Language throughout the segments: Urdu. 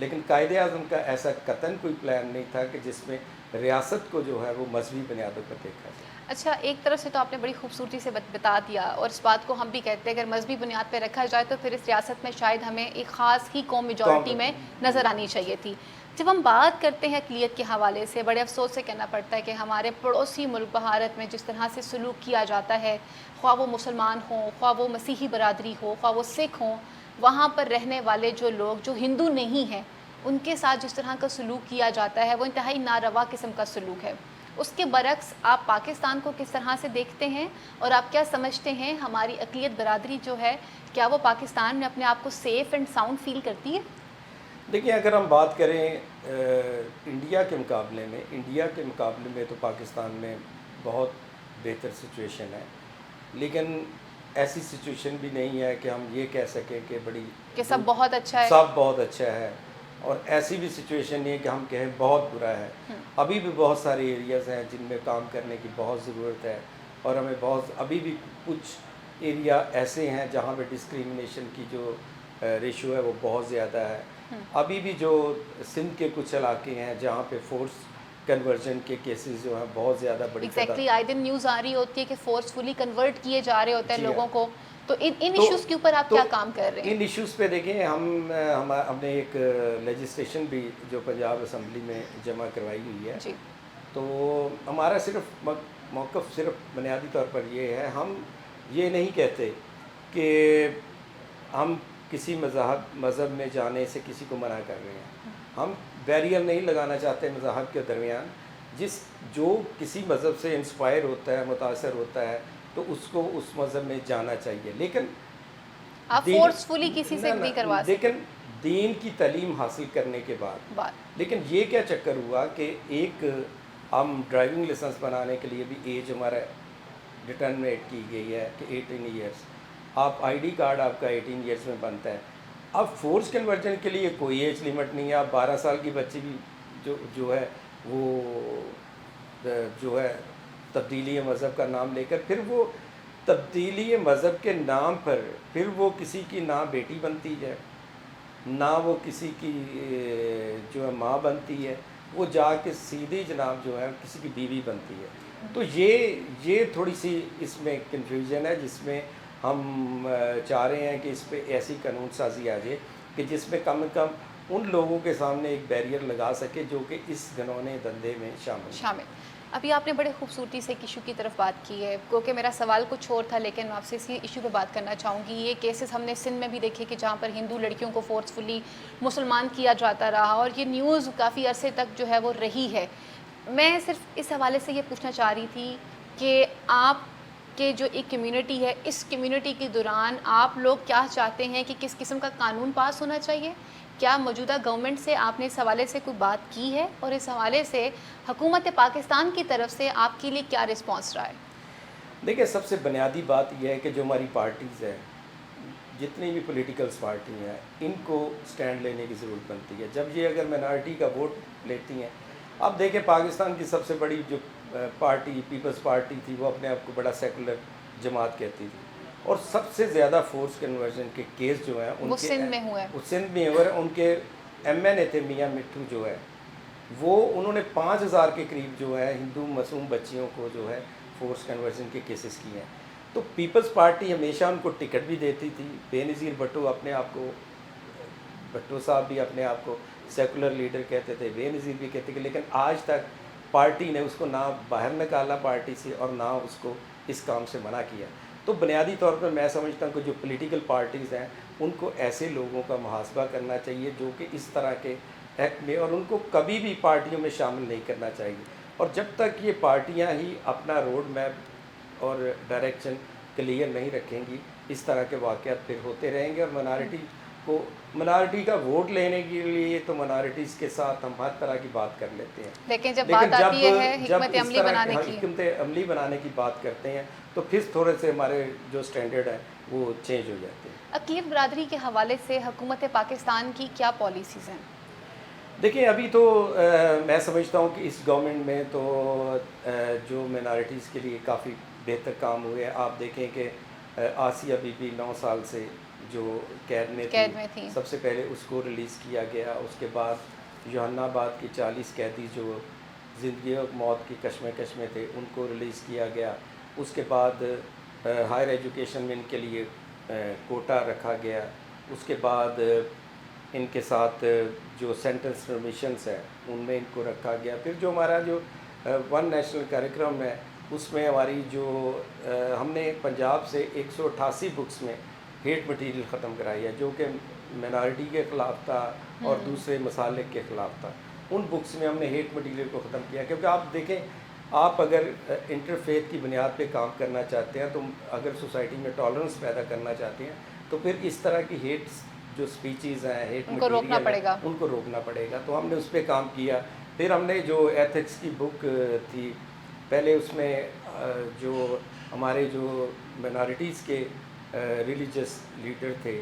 لیکن قائد اعظم کا ایسا قطعاً کوئی پلان نہیں تھا کہ جس میں ریاست کو جو ہے وہ مذہبی بنیادوں پر دیکھا جائے۔ اچھا، ایک طرف سے تو آپ نے بڑی خوبصورتی سے بتا دیا، اور اس بات کو ہم بھی کہتے ہیں اگر مذہبی بنیاد پہ رکھا جائے تو پھر اس ریاست میں شاید ہمیں ایک خاص ہی قوم میجورٹی میں نظر آنی چاہیے تھی۔ جب ہم بات کرتے ہیں اقلیت کے حوالے سے، بڑے افسوس سے کہنا پڑتا ہے کہ ہمارے پڑوسی ملک بھارت میں جس طرح سے سلوک کیا جاتا ہے، خواہ وہ مسلمان ہوں، خواہ وہ مسیحی برادری ہو، خواہ وہ سکھ ہوں، وہاں پر رہنے والے جو لوگ جو ہندو نہیں ہیں ان کے ساتھ جس طرح کا سلوک کیا جاتا ہے وہ انتہائی ناروا قسم کا سلوک ہے۔ اس کے برعکس آپ پاکستان کو کس طرح سے دیکھتے ہیں، اور آپ کیا سمجھتے ہیں ہماری اقلیت برادری جو ہے کیا وہ پاکستان میں اپنے آپ کو سیف اینڈ ساؤنڈ فیل کرتی ہے؟ دیکھیں، اگر ہم بات کریں انڈیا کے مقابلے میں تو پاکستان میں بہت بہتر سچویشن ہے، لیکن ایسی سچویشن بھی نہیں ہے کہ ہم یہ کہہ سکیں کہ کہ سب بہت اچھا ہے، سب بہت اچھا ہے، اور ایسی بھی سچویشن نہیں ہے کہ ہم کہیں بہت برا ہے۔ ابھی بھی بہت سارے ایریاز ہیں جن میں کام کرنے کی بہت ضرورت ہے، اور ہمیں ابھی بھی کچھ ایریا ایسے ہیں جہاں پہ ڈسکریمنیشن کی جو ریشو ہے وہ بہت زیادہ ہے۔ ابھی بھی جو سندھ کے کچھ علاقے ہیں جہاں پہ فورس کنورژن کے کیسز جو ہیں بہت زیادہ بڑی ایگزیکٹلی آئے دن نیوز آ رہی ہوتی ہے کہ فورسفلی کنورٹ کیے جا رہے ہوتے ہیں لوگوں کو، تو ان ایشوز کے اوپر آپ کیا کام کر رہے ہیں؟ ان ایشوز پہ دیکھیں، ہم نے ایک لیجسلیشن بھی جو پنجاب اسمبلی میں جمع کروائی ہوئی ہے، جی، تو ہمارا صرف موقف صرف بنیادی طور پر یہ ہے، ہم یہ نہیں کہتے کہ ہم کسی مذہب میں جانے سے کسی کو منع کر رہے ہیں، ہم بیریئر نہیں لگانا چاہتے مذاہب کے درمیان۔ جو کسی مذہب سے انسپائر ہوتا ہے، متاثر ہوتا ہے، تو اس کو اس مذہب میں جانا چاہیے، لیکن آپ فورسفلی کسی سے بھی کروا سکتے، لیکن دین کی تعلیم حاصل کرنے کے بعد۔ لیکن یہ کیا چکر ہوا کہ ایک ہم ڈرائیونگ لائسنس بنانے کے لیے بھی ایج ہمارا ڈٹرمنیٹ کی گئی ہے کہ 18 ایئرس، آپ آئی ڈی کارڈ آپ کا 18 ایئرس میں بنتا ہے۔ اب فورس کنورژن کے لیے کوئی ایج لیمٹ نہیں ہے، آپ 12 سال کی بچی بھی جو ہے وہ جو ہے تبدیلی مذہب کا نام لے کر، پھر وہ تبدیلی مذہب کے نام پر پھر وہ کسی کی نہ بیٹی بنتی ہے، نہ وہ کسی کی جو ہے ماں بنتی ہے، وہ جا کے سیدھی جناب جو ہے کسی کی بیوی بنتی ہے۔ تو یہ تھوڑی سی اس میں کنفیوژن ہے، جس میں ہم چاہ رہے ہیں کہ اس پہ ایسی قانون سازی آ جائے کہ جس میں کم از کم ان لوگوں کے سامنے ایک بیریئر لگا سکے جو کہ اس گھنونے دھندے میں شامل۔ ابھی آپ نے بڑے خوبصورتی سے ایک ایشو کی طرف بات کی ہے، کیونکہ میرا سوال کچھ اور تھا لیکن میں آپ سے اسی ایشو پہ بات کرنا چاہوں گی۔ یہ کیسز ہم نے سندھ میں بھی دیکھے کہ جہاں پر ہندو لڑکیوں کو فورسفلی مسلمان کیا جاتا رہا، اور یہ نیوز کافی عرصے تک جو ہے وہ رہی ہے۔ میں صرف اس حوالے سے یہ پوچھنا چاہ رہی تھی کہ آپ کہ جو ایک کمیونٹی ہے، اس کمیونٹی کے دوران آپ لوگ کیا چاہتے ہیں کہ کس قسم کا قانون پاس ہونا چاہیے؟ کیا موجودہ گورنمنٹ سے آپ نے اس حوالے سے کوئی بات کی ہے، اور اس حوالے سے حکومت پاکستان کی طرف سے آپ کے لیے کیا رسپانس رہا ہے؟ دیکھیں، سب سے بنیادی بات یہ ہے کہ جو ہماری پارٹیز ہیں، جتنی بھی پولیٹیکلس پارٹی ہیں، ان کو سٹینڈ لینے کی ضرورت بنتی ہے جب یہ اگر مائنارٹی کا ووٹ لیتی ہیں۔ اب دیکھیں، پاکستان کی سب سے بڑی جو پارٹی پیپلز پارٹی تھی، وہ اپنے آپ کو بڑا سیکولر جماعت کہتی تھی، اور سب سے زیادہ فورس کنورژن کے کیس جو ہیں وہ سندھ میں ہوئے، ان کے ایم این اے تھے میاں مٹھو جو ہے، وہ انہوں نے 5000 کے قریب جو ہے ہندو معصوم بچیوں کو جو ہے فورس کنورژن کے کیسز کیے ہیں۔ تو پیپلز پارٹی ہمیشہ ان کو ٹکٹ بھی دیتی تھی، بے نظیر بھٹو صاحب بھی اپنے آپ کو سیکولر لیڈر کہتے تھے، بے نظیر بھی کہتے تھے، لیکن آج تک پارٹی نے اس کو نہ باہر نکالا پارٹی سے، اور نہ اس کو اس کام سے منع کیا۔ تو بنیادی طور پر میں سمجھتا ہوں کہ جو پولیٹیکل پارٹیز ہیں ان کو ایسے لوگوں کا محاسبہ کرنا چاہیے جو کہ اس طرح کے ایکٹ میں، اور ان کو کبھی بھی پارٹیوں میں شامل نہیں کرنا چاہیے۔ اور جب تک یہ پارٹیاں ہی اپنا روڈ میپ اور ڈائریکشن کلیئر نہیں رکھیں گی، اس طرح کے واقعات پھر ہوتے رہیں گے، اور منارٹی کا ووٹ لینے کے لیے تو منارٹیز کے ساتھ ہم ہر طرح کی بات کر لیتے ہیں، لیکن جب بات آتی ہے حکمت عملی بنانے کی بات کرتے ہیں تو پھر تھوڑے سے ہمارے جو سٹینڈرڈ ہیں وہ چینج ہو جاتے ہیں۔ اقلیت برادری کے حوالے سے حکومت پاکستان کی کیا پالیسیز ہیں؟ دیکھیں، ابھی تو میں سمجھتا ہوں کہ اس گورنمنٹ میں تو جو مائنارٹیز کے لیے کافی بہتر کام ہوئے ہیں۔ آپ دیکھیں کہ آسیہ بی بی 9 سال سے جو قید میں تھی، سب سے پہلے اس کو ریلیز کیا گیا. اس کے بعد یوحنا آباد کے 40 قیدی جو زندگی اور موت کی کشمکش میں تھے ان کو ریلیز کیا گیا. اس کے بعد ہائر ایجوکیشن میں ان کے لیے کوٹا رکھا گیا. اس کے بعد ان کے ساتھ جو سینٹنس پرمیشنس ہے ان میں ان کو رکھا گیا. پھر جو ہمارا جو ون نیشنل کریکولم ہے اس میں ہماری جو ہم نے پنجاب سے 188 بکس میں ہیٹ مٹیریل ختم کرائی ہے جو کہ مینارٹی کے خلاف تھا اور دوسرے مسالک کے خلاف تھا. ان بکس میں ہم نے ہیٹ مٹیریل کو ختم کیا کیونکہ آپ دیکھیں آپ اگر انٹرفیتھ کی بنیاد پہ کام کرنا چاہتے ہیں تو اگر سوسائٹی میں ٹالرنس پیدا کرنا چاہتے ہیں تو پھر اس طرح کی ہیٹس جو سپیچیز ہیں ہیٹ ان کو روکنا پڑے گا. ان کو روکنا پڑے گا. تو ہم نے اس پہ کام کیا. پھر ہم نے جو ایتھکس کی بک تھی پہلے اس میں جو ہمارے جو مائنارٹیز کے ریلیجس لیڈر تھے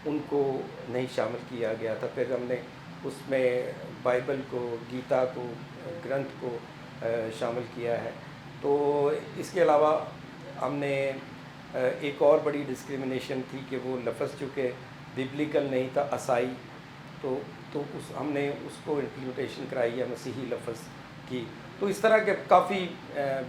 ان کو نہیں شامل کیا گیا تھا. پھر ہم نے اس میں بائبل کو گیتا کو گرنتھ کو شامل کیا ہے. تو اس کے علاوہ ہم نے ایک اور بڑی ڈسکریمنیشن تھی کہ وہ لفظ چونکہ ببلیکل نہیں تھا عیسائی تو ہم نے اس کو امپلیمنٹیشن کرائی ہے مسیحی لفظ کی. تو اس طرح کے کافی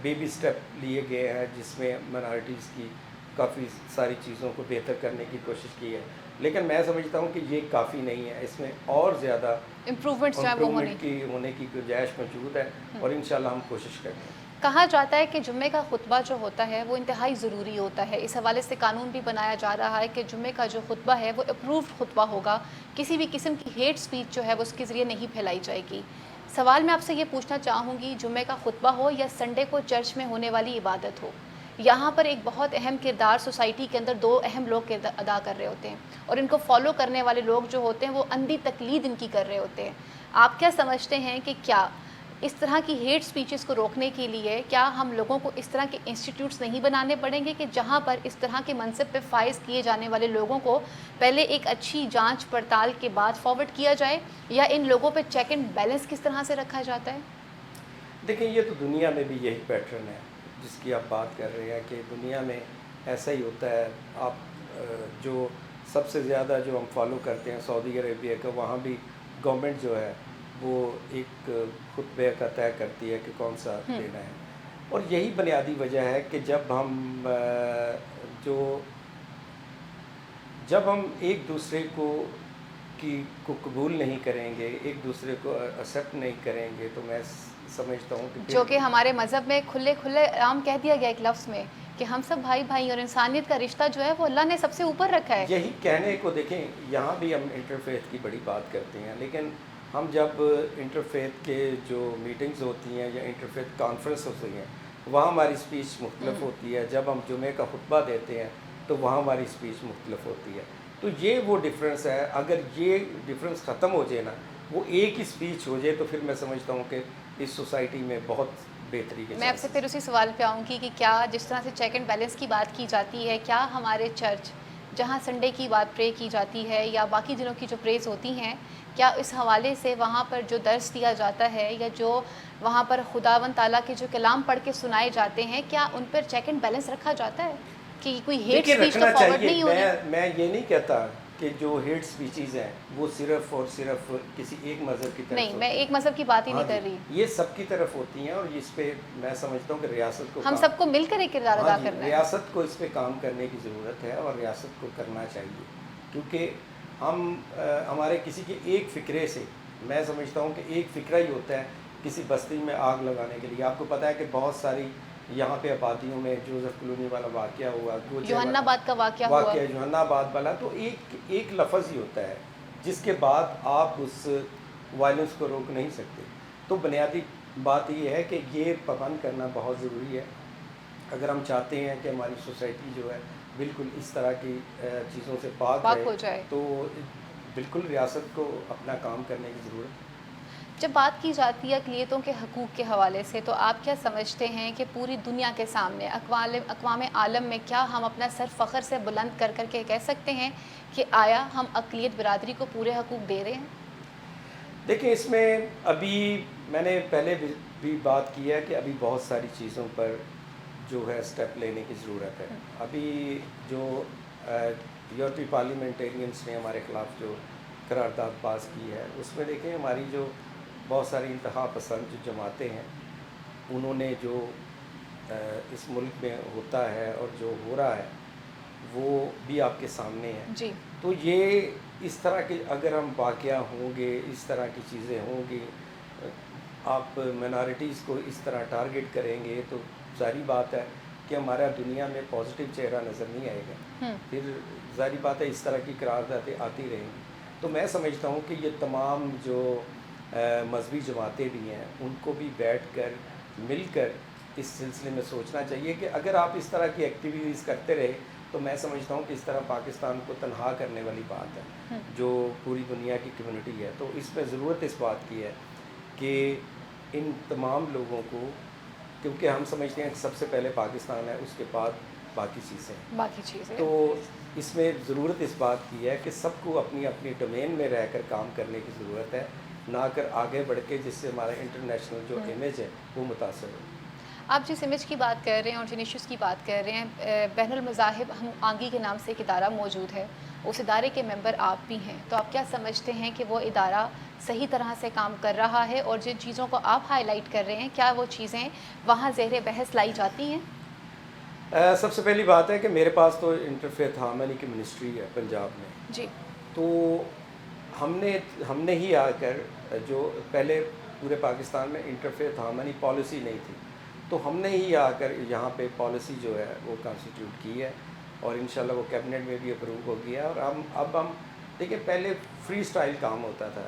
بیبی سٹیپ لیے گئے ہیں جس میں مائنارٹیز کی کافی ساری چیزوں کو بہتر کرنے کی کوشش کی ہے. لیکن میں سمجھتا ہوں کہ یہ کافی نہیں ہے. اس میں اور زیادہ امپرومنٹ کی ہونے کی گنجائش موجود ہے اور انشاءاللہ ہم کوشش کریں گے. کہا جاتا ہے کہ جمعے کا خطبہ جو ہوتا ہے وہ انتہائی ضروری ہوتا ہے. اس حوالے سے قانون بھی بنایا جا رہا ہے کہ جمعے کا جو خطبہ ہے وہ اپرووڈ خطبہ ہوگا. کسی بھی قسم کی ہیٹ سپیچ جو ہے وہ اس کے ذریعے نہیں پھیلائی جائے گی. سوال میں آپ سے یہ پوچھنا چاہوں گی جمعے کا خطبہ ہو یا سنڈے کو چرچ میں ہونے والی عبادت ہو, یہاں پر ایک بہت اہم کردار سوسائٹی کے اندر دو اہم لوگ ادا کر رہے ہوتے ہیں اور ان کو فالو کرنے والے لوگ جو ہوتے ہیں وہ اندھی تقلید ان کی کر رہے ہوتے ہیں. آپ کیا سمجھتے ہیں کہ کیا اس طرح کی ہیٹ سپیچز کو روکنے کے لیے کیا ہم لوگوں کو اس طرح کے انسٹیٹیوٹس نہیں بنانے پڑیں گے کہ جہاں پر اس طرح کے منصب پہ فائز کیے جانے والے لوگوں کو پہلے ایک اچھی جانچ پڑتال کے بعد فارورڈ کیا جائے, یا ان لوگوں پہ چیک اینڈ بیلنس کس طرح سے رکھا جاتا ہے؟ دیکھیں یہ تو دنیا میں بھی یہی پیٹرن ہے جس کی آپ بات کر رہے ہیں کہ دنیا میں ایسا ہی ہوتا ہے. آپ جو سب سے زیادہ جو ہم فالو کرتے ہیں سعودی عربیہ کا, وہاں بھی گورنمنٹ جو ہے وہ ایک خطبہ کا طے کرتی ہے کہ کون سا دینا ہے. اور یہی بنیادی وجہ ہے کہ جب ہم ایک دوسرے کو قبول نہیں کریں گے, ایک دوسرے کو ایکسیپٹ نہیں کریں گے, تو میں سمجھتا ہوں کہ جو کہ ہمارے مذہب میں کھلے عام کہہ دیا گیا ایک لفظ میں کہ ہم سب بھائی اور انسانیت کا رشتہ جو ہے وہ اللہ نے سب سے اوپر رکھا ہے. یہی کہنے کو دیکھیں یہاں بھی ہم انٹرفیتھ کی بڑی بات کرتے ہیں, لیکن ہم جب انٹرفیتھ کے جو میٹنگز ہوتی ہیں یا انٹرفیتھ کانفرنس ہوتی ہیں وہاں ہماری سپیچ مختلف ہوتی ہے. جب ہم جمعے کا خطبہ دیتے ہیں تو وہاں ہماری سپیچ مختلف ہوتی ہے. تو یہ وہ ڈفرینس ہے. اگر یہ ڈفرینس ختم ہو جائے نا, وہ ایک ہی سپیچ ہو جائے, تو پھر میں سمجھتا ہوں کہ اس سوسائٹی میں بہت بہتری کے. میں آپ سے پھر اسی سوال پہ آؤں گی کہ کیا جس طرح سے چیک اینڈ بیلنس کی بات کی جاتی ہے, کیا ہمارے چرچ جہاں سنڈے کی بات پرے کی جاتی ہے یا باقی دنوں کی جو پریز ہوتی ہیں, کیا اس حوالے سے وہاں پر جو درس دیا جاتا ہے یا جو وہاں پر خداوند تعالیٰ کے جو کلام پڑھ کے سنائے جاتے ہیں کیا ان پر چیک اینڈ بیلنس رکھا جاتا ہے کہ کوئی ہیٹ سپیچ تو فارورڈ نہیں ہو رہی؟ میں یہ نہیں کہتا کہ جو ہیٹ سپیچیز ہیں وہ صرف اور صرف کسی ایک مذہب کی طرف نہیں, میں ایک مذہب کی بات ہی نہیں کر رہی, یہ سب کی طرف ہوتی ہیں. اور اس پہ میں سمجھتا ہوں کہ ریاست کو ہم سب کو مل کر ایک کردار ادا کرنا ہے. ریاست کو اس پہ کام کرنے کی ضرورت ہے اور ریاست کو کرنا چاہیے, کیونکہ ہمارے کسی کے ایک فکرے سے, میں سمجھتا ہوں کہ ایک فکرہ ہی ہوتا ہے کسی بستی میں آگ لگانے کے لیے. آپ کو پتہ ہے کہ بہت ساری یہاں پہ آبادیوں میں جوزف کلونی والا واقعہ ہوا, یوحنا آباد کا واقعہ ہوا, یوحنا آباد والا, تو ایک لفظ ہی ہوتا ہے جس کے بعد آپ اس وائلنس کو روک نہیں سکتے. تو بنیادی بات یہ ہے کہ یہ پابند کرنا بہت ضروری ہے اگر ہم چاہتے ہیں کہ ہماری سوسائٹی جو ہے بالکل اس طرح کی چیزوں سے پاک ہو جائے. تو بالکل ریاست کو اپنا کام کرنے کی ضرورت ہے. جب بات کی جاتی ہے اقلیتوں کے حقوق کے حوالے سے, تو آپ کیا سمجھتے ہیں کہ پوری دنیا کے سامنے اقوام عالم میں کیا ہم اپنا سر فخر سے بلند کر کے کہہ سکتے ہیں کہ آیا ہم اقلیت برادری کو پورے حقوق دے رہے ہیں؟ دیکھیں اس میں ابھی میں نے پہلے بھی بات کی ہے کہ ابھی بہت ساری چیزوں پر جو ہے اسٹیپ لینے کی ضرورت ہے. ابھی جو یورپی پارلیمنٹیرینس نے ہمارے خلاف جو قرارداد پاس کی ہے اس میں دیکھیں ہماری جو بہت ساری انتہا پسند جو جماعتیں ہیں انہوں نے جو اس ملک میں ہوتا ہے اور جو ہو رہا ہے وہ بھی آپ کے سامنے ہے. جی. تو یہ اس طرح کے اگر ہم واقعہ ہوں گے, اس طرح کی چیزیں ہوں گی, آپ مائنارٹیز کو اس طرح ٹارگٹ کریں گے تو ظاہری بات ہے کہ ہمارا دنیا میں پازیٹیو چہرہ نظر نہیں آئے گا. پھر ظاہری بات ہے اس طرح کی قراردادیں آتی رہیں گی. تو میں سمجھتا ہوں کہ یہ تمام جو مذہبی جماعتیں بھی ہیں ان کو بھی بیٹھ کر مل کر اس سلسلے میں سوچنا چاہیے کہ اگر آپ اس طرح کی ایکٹیویٹیز کرتے رہے تو میں سمجھتا ہوں کہ اس طرح پاکستان کو تنہا کرنے والی بات ہے جو پوری دنیا کی کمیونٹی ہے. تو اس میں ضرورت اس بات کی ہے کہ ان تمام لوگوں کو, کیونکہ ہم سمجھتے ہیں کہ سب سے پہلے پاکستان ہے, اس کے بعد باقی چیزیں, تو اس میں ضرورت اس بات کی ہے کہ سب کو اپنی اپنی ڈومین میں رہ کر کام کرنے کی ضرورت ہے, نہ کر آگے بڑھ کے جس سے ہمارا انٹرنیشنل جو امیج ہے وہ متاثر ہو. آپ جس امیج کی بات کر رہے ہیں اور جن ایشوز کی بات کر رہے ہیں, بین المذاہب ہم آنگی کے نام سے ایک ادارہ موجود ہے, اس ادارے کے ممبر آپ بھی ہیں, تو آپ کیا سمجھتے ہیں کہ وہ ادارہ صحیح طرح سے کام کر رہا ہے اور جن چیزوں کو آپ ہائی لائٹ کر رہے ہیں کیا وہ چیزیں وہاں زیر بحث لائی جاتی ہیں؟ سب سے پہلی بات ہے کہ میرے پاس تو انٹرفیتھ ہارمنی کی منسٹری ہے پنجاب میں. جی. تو ہم نے ہی آ کر جو پہلے پورے پاکستان میں انٹرفیتھ ہارمنی پالیسی نہیں تھی, تو ہم نے ہی آ کر یہاں پہ پالیسی جو ہے وہ کانسٹیٹیوٹ کی ہے اور انشاءاللہ وہ کیبنٹ میں بھی اپروو ہو گیا. اور اب دیکھیں پہلے فری اسٹائل کام ہوتا تھا,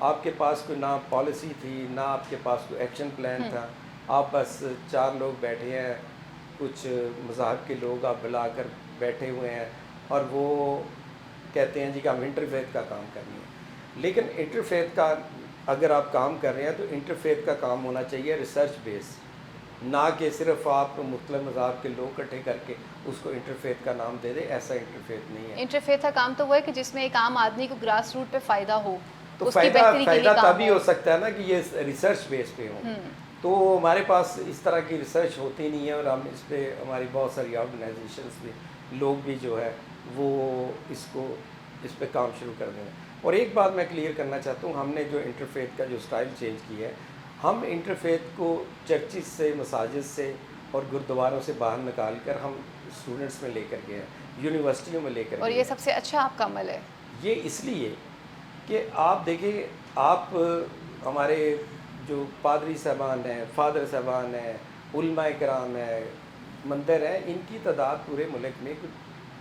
آپ کے پاس کوئی نہ پالیسی تھی نہ آپ کے پاس کوئی ایکشن پلان تھا, آپ بس 4 لوگ بیٹھے ہیں, کچھ مذاہب کے لوگ آپ بلا کر بیٹھے ہوئے ہیں اور وہ کہتے ہیں جی کہ ہم انٹرفیتھ کا کام کرنی ہے. لیکن انٹرفیتھ کا اگر آپ کام کر رہے ہیں تو انٹرفیتھ کا کام ہونا چاہیے ریسرچ بیس, نہ کہ صرف آپ مختلف مذاہب کے لوگ اکٹھے کر کے اس کو انٹرفیتھ کا نام دے دیں. ایسا انٹرفیتھ نہیں ہے. انٹرفیتھ کا کام تو وہ ہے کہ جس میں ایک عام آدمی کو گراس روٹ پہ فائدہ ہو, تو فائدہ تبھی ہو سکتا ہے نا کہ یہ ریسرچ بیس پہ ہوں. تو ہمارے پاس اس طرح کی ریسرچ ہوتی نہیں ہے اور ہم اس پہ ہماری بہت ساری آرگنائزیشنس بھی لوگ بھی جو ہے وہ اس پہ کام شروع کر دیں. اور ایک بات میں کلیئر کرنا چاہتا ہوں, ہم نے جو انٹرفیتھ کا جو سٹائل چینج کی ہے, ہم انٹرفیتھ کو چرچز سے, مساجد سے اور گردواروں سے باہر نکال کر ہم اسٹوڈنٹس میں لے کر گئے ہیں, یونیورسٹیوں میں لے کر گئے. اور یہ سب سے اچھا آپ کا عمل ہے. یہ اس لیے کہ آپ دیکھیں, آپ ہمارے جو پادری صاحبان ہیں, فادر صاحبان ہیں, علماء کرام ہیں, مندر ہیں, ان کی تعداد پورے ملک میں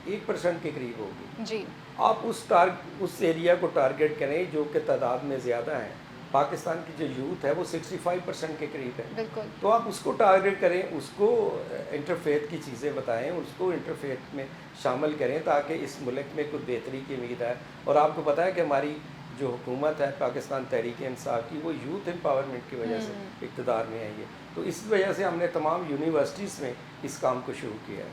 1% کے قریب ہوگی. جی. آپ اس ایریا کو ٹارگٹ کریں جو کہ تعداد میں زیادہ ہیں. پاکستان کی جو یوتھ ہے وہ 65% کے قریب ہے. بالکل. تو آپ اس کو ٹارگٹ کریں, اس کو انٹرفیتھ کی چیزیں بتائیں, اس کو انٹرفیتھ میں شامل کریں تاکہ اس ملک میں کوئی بہتری کی امید ہے. اور آپ کو پتہ ہے کہ ہماری جو حکومت ہے پاکستان تحریک انصاف کی, وہ یوتھ امپاورمنٹ کی وجہ سے اقتدار میں آئی ہے. تو اس وجہ سے ہم نے تمام یونیورسٹیز میں اس کام کو شروع کیا ہے.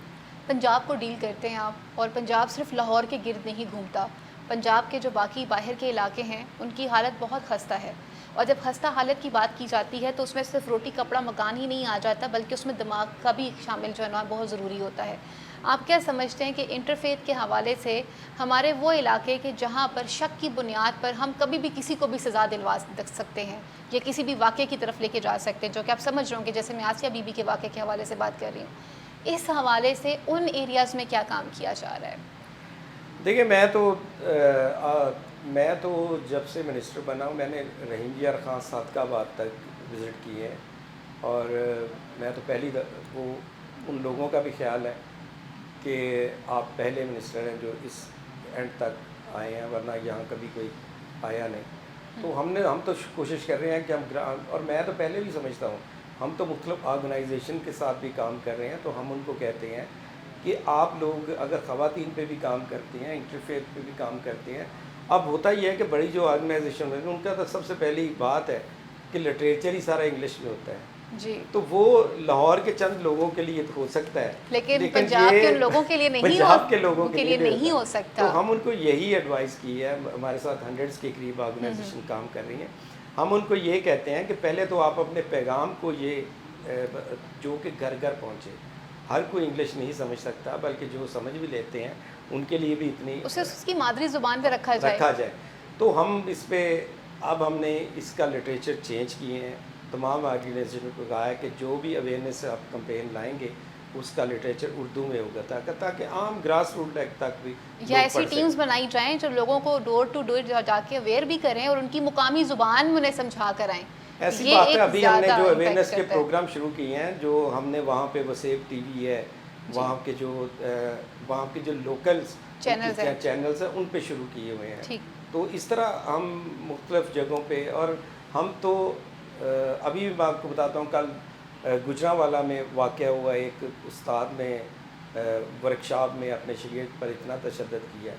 پنجاب کو ڈیل کرتے ہیں آپ, اور پنجاب صرف لاہور کے گرد نہیں گھومتا, پنجاب کے جو باقی باہر کے علاقے ہیں ان کی حالت بہت خستہ ہے. اور جب خستہ حالت کی بات کی جاتی ہے تو اس میں صرف روٹی کپڑا مکان ہی نہیں آ جاتا, بلکہ اس میں دماغ کا بھی شامل جو ہے نا بہت ضروری ہوتا ہے. آپ کیا سمجھتے ہیں کہ انٹرفیتھ کے حوالے سے ہمارے وہ علاقے کے جہاں پر شک کی بنیاد پر ہم کبھی بھی کسی کو بھی سزا دلوا سکتے ہیں یا کسی بھی واقعے کی طرف لے کے جا سکتے ہیں, جو کہ آپ سمجھ رہے ہوں کہ جیسے میں آسیہ بی بی کے واقعے کے حوالے سے بات کر رہی ہوں, اس حوالے سے ان ایریاز میں کیا کام کیا جا رہا ہے؟ دیکھیں, میں تو جب سے منسٹر بنا ہوں میں نے رحیم یار خان صادقہ آباد تک وزٹ کی ہے, اور میں تو پہلی وہ ان لوگوں کا بھی خیال ہے کہ آپ پہلے منسٹر ہیں جو اس اینڈ تک آئے ہیں, ورنہ یہاں کبھی کوئی آیا نہیں. تو ہم تو کوشش کر رہے ہیں کہ ہم اور میں تو پہلے بھی سمجھتا ہوں, ہم تو مختلف آرگنائزیشن کے ساتھ بھی کام کر رہے ہیں. تو ہم ان کو کہتے ہیں کہ آپ لوگ اگر خواتین پہ بھی کام کرتے ہیں, انٹرفیتھ پہ بھی کام کرتے ہیں, اب ہوتا ہی ہے کہ بڑی جو آرگنائزیشن ہے ان کا تو سب سے پہلی بات ہے کہ لٹریچر ہی سارا انگلش میں ہوتا ہے. جی. تو وہ لاہور کے چند لوگوں کے لیے ہو سکتا ہے, لیکن پنجاب کے ان لوگوں کے لیے نہیں, پنجاب کے لوگوں کے لیے نہیں ہو سکتا. تو ہم ان کو یہی ایڈوائز کی ہے, ہمارے ساتھ 100 کے قریب آرگنائزیشن کام کر رہی ہیں. ہم ان کو یہ کہتے ہیں کہ پہلے تو آپ اپنے پیغام کو یہ جو کہ گھر گھر پہنچے. ہر کوئی انگلش نہیں سمجھ سکتا, بلکہ جو سمجھ بھی لیتے ہیں ان کے لیے بھی اتنی اسے اس کی مادری زبان پہ رکھا جائے. تو ہم اس پہ اب ہم نے اس کا لٹریچر چینج کیے ہیں. تمام آرگنائزیشن کو کہا ہے کہ جو بھی اویئرنیس آپ کمپین لائیں گے اس کا لٹریچر اردو میں ہوگا تاکہ عام گراس روٹ لیول تک بھی یا ایسی ٹیمز بنائی جائیں جو لوگوں کو ڈور ٹو ڈور جا کے اویئر بھی کریں اور ان کی مقامی زبان میں انہیں سمجھا کر آئیں. ایسی بات ہے. ابھی ہم نے جو اویئرنیس کے پروگرام شروع کیے ہیں, جو ہم نے وہاں پہ وسیب ٹی وی ہے, وہاں کے جو لوکل چینلز ہیں ان پہ شروع کیے ہوئے ہیں. تو اس طرح ہم مختلف جگہوں پہ, اور ہم تو ابھی میں آپ کو بتاتا ہوں, کل گجرانوالہ میں واقعہ ہوا, ایک استاد نے ورکشاپ میں اپنے شاگرد پر اتنا تشدد کیا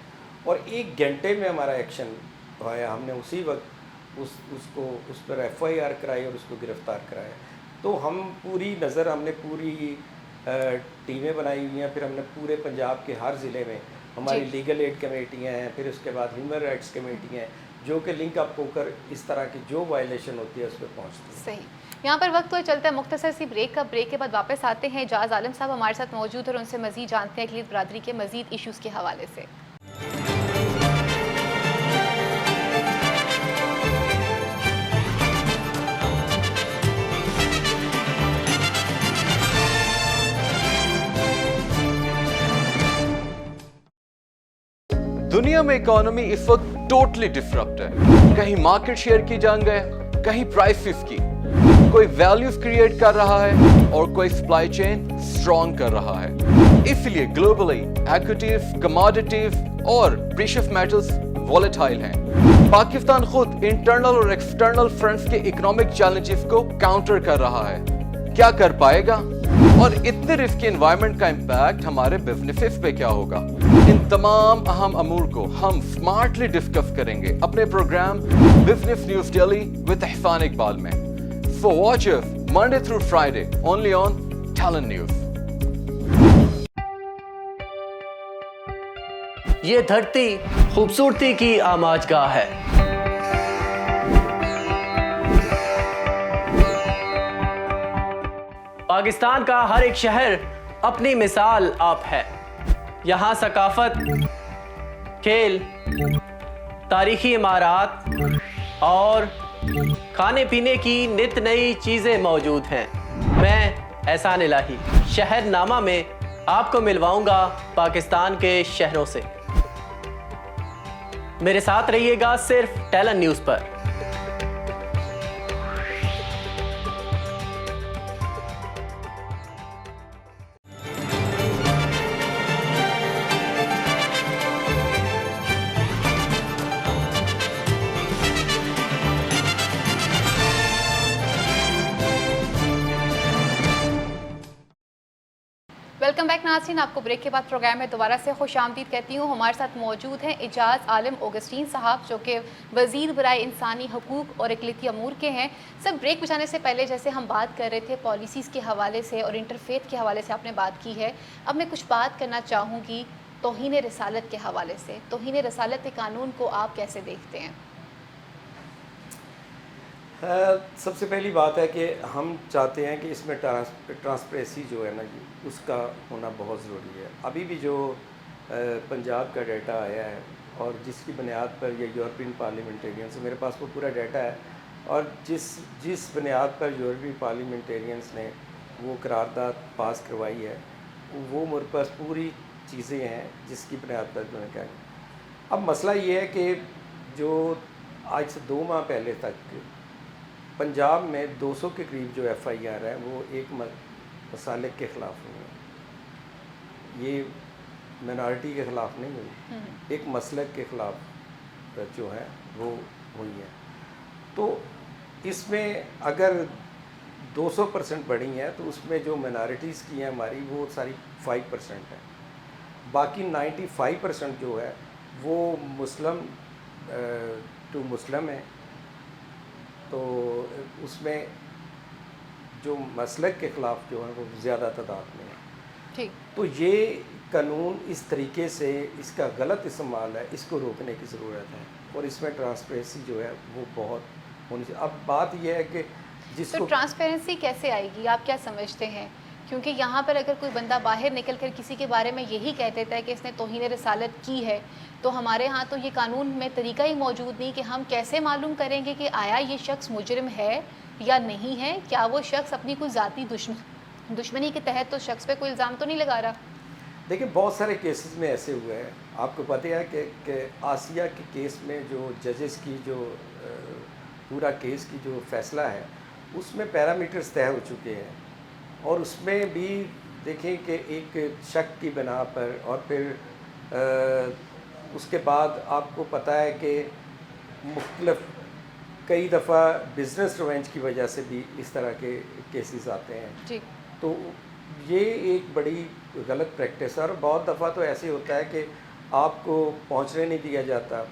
اور 1 گھنٹے میں ہمارا ایکشن ہوا. ہم نے اسی وقت اس پر FIR کرائی اور اس کو گرفتار کرایا. تو ہم پوری نظر, ہم نے پوری ٹیمیں بنائی ہوئی ہیں. پھر ہم نے پورے پنجاب کے ہر ضلع میں ہماری لیگل ایڈ کمیٹیاں ہیں, پھر اس کے بعد ہیومن رائٹس کمیٹیاں ہیں, جو کہ لنک اپ ہو کر اس طرح کی جو وائلیشن ہوتی ہے اس پہ پہنچتی ہے. صحیح. یہاں پر وقت تو چلتا ہے مختصر سی بریک کا. بریک کے بعد واپس آتے ہیں. اعجاز عالم صاحب ہمارے ساتھ موجود اور ان سے مزید جانتے ہیں اقلیت برادری کے مزید ایشوز کے حوالے سے. دنیا میں اکانومی اس وقت ٹوٹلی ڈسرپٹ ہے. کہیں مارکیٹ شیئر کی جنگ ہے, کہیں پرائسز کی. کوئی ویلیوز کریٹ کر رہا ہے اور کوئی سپلائی چین سٹرونگ کر رہا ہے. اس لیے گلوبلی ایکوٹیز, کموڈیٹیز اور پریشیس میٹلز وولیٹائل ہیں. پاکستان خود انٹرنل اور ایکسٹرنل فرنٹس کے اکنامک چیلنجز کو کاؤنٹر کر رہا ہے. کیا کر پائے گا؟ اور اتنے رسکی انوائرمنٹ کا امپیکٹ ہمارے بزنسز پہ کیا ہوگا؟ ان تمام اہم امور کو ہم سمارٹلی ڈسکس کریں گے اپنے program business news daily with Ahsan Iqbal میں. So watch us Monday through Friday only on Talent News. یہ دھرتی خوبصورتی کی آماج گاہ ہے. پاکستان کا ہر ایک شہر اپنی مثال آپ ہے. یہاں ثقافت, کھیل, تاریخی عمارات اور کھانے پینے کی نت نئی چیزیں موجود ہیں. میں احسان الہی شہر نامہ میں آپ کو ملواؤں گا پاکستان کے شہروں سے. میرے ساتھ رہیے گا صرف ٹیلنٹ نیوز پر. ویلکم بیک ناظرین. آپ کو بریک کے بعد پروگرام میں دوبارہ سے خوش آمدید کہتی ہوں. ہمارے ساتھ موجود ہیں اعجاز عالم اوگسٹین صاحب, جو کہ وزیر برائے انسانی حقوق اور اقلیتی امور کے ہیں. سب بریک پہ جانے سے پہلے جیسے ہم بات کر رہے تھے پالیسیز کے حوالے سے اور انٹرفیتھ کے حوالے سے آپ نے بات کی ہے, اب میں کچھ بات کرنا چاہوں گی توہین رسالت کے حوالے سے. توہین رسالت قانون کو آپ کیسے دیکھتے ہیں؟ سب سے پہلی بات ہے کہ ہم چاہتے ہیں کہ اس میں ٹرانسپریسی جو ہے نا جی, اس کا ہونا بہت ضروری ہے. ابھی بھی جو پنجاب کا ڈیٹا آیا ہے اور جس کی بنیاد پر یہ یورپین پارلیمنٹیرینس, میرے پاس وہ پورا ڈیٹا ہے, اور جس بنیاد پر یورپی پارلیمنٹیرینس نے وہ قرارداد پاس کروائی ہے, وہ میرے پاس پوری چیزیں ہیں جس کی بنیاد پر میں نے کہا. اب مسئلہ یہ ہے کہ جو آج سے 2 ماہ پہلے تک پنجاب میں 200 کے قریب جو FIR ہے وہ ایک مسالک کے خلاف ہوئی ہیں. یہ مینارٹی کے خلاف نہیں ہوئی, ایک مسلک کے خلاف جو ہے وہ ہوئی ہے. تو اس میں اگر 200% بڑھی ہیں تو اس میں جو مینارٹیز کی ہیں ہماری وہ ساری 5% ہے. باقی 95% جو ہے وہ مسلم ٹو مسلم ہے. تو اس میں جو مسلک کے خلاف جو ہے وہ زیادہ تعداد میں ہے. ٹھیک. تو یہ قانون اس طریقے سے اس کا غلط استعمال ہے, اس کو روکنے کی ضرورت ہے, اور اس میں ٹرانسپیرنسی جو ہے وہ بہت ہونی چاہیے. اب بات یہ ہے کہ جس تو کو ٹرانسپیرنسی کیسے آئے گی, آپ کیا سمجھتے ہیں کیونکہ یہاں پر اگر کوئی بندہ باہر نکل کر کسی کے بارے میں یہی کہہ دیتا ہے کہ اس نے توہین رسالت کی ہے، تو ہمارے ہاں تو یہ قانون میں طریقہ ہی موجود نہیں کہ ہم کیسے معلوم کریں گے کہ آیا یہ شخص مجرم ہے یا نہیں ہے، کیا وہ شخص اپنی کوئی ذاتی دشمنی کے تحت تو شخص پہ کوئی الزام تو نہیں لگا رہا. دیکھیں بہت سارے کیسز میں ایسے ہوئے ہیں. آپ کو پتہ ہے کہ آسیہ کے کیس میں جو ججز کی جو پورا کیس کی جو فیصلہ ہے اس میں پیرامیٹرز طے ہو چکے ہیں، اور اس میں بھی دیکھیں کہ ایک شک کی بنا پر، اور پھر اس کے بعد آپ کو پتہ ہے کہ مختلف کئی دفعہ بزنس ریونج کی وجہ سے بھی اس طرح کے کیسز آتے ہیں. جی. تو یہ ایک بڑی غلط پریکٹس ہے، اور بہت دفعہ تو ایسے ہوتا ہے کہ آپ کو پہنچنے نہیں دیا جاتا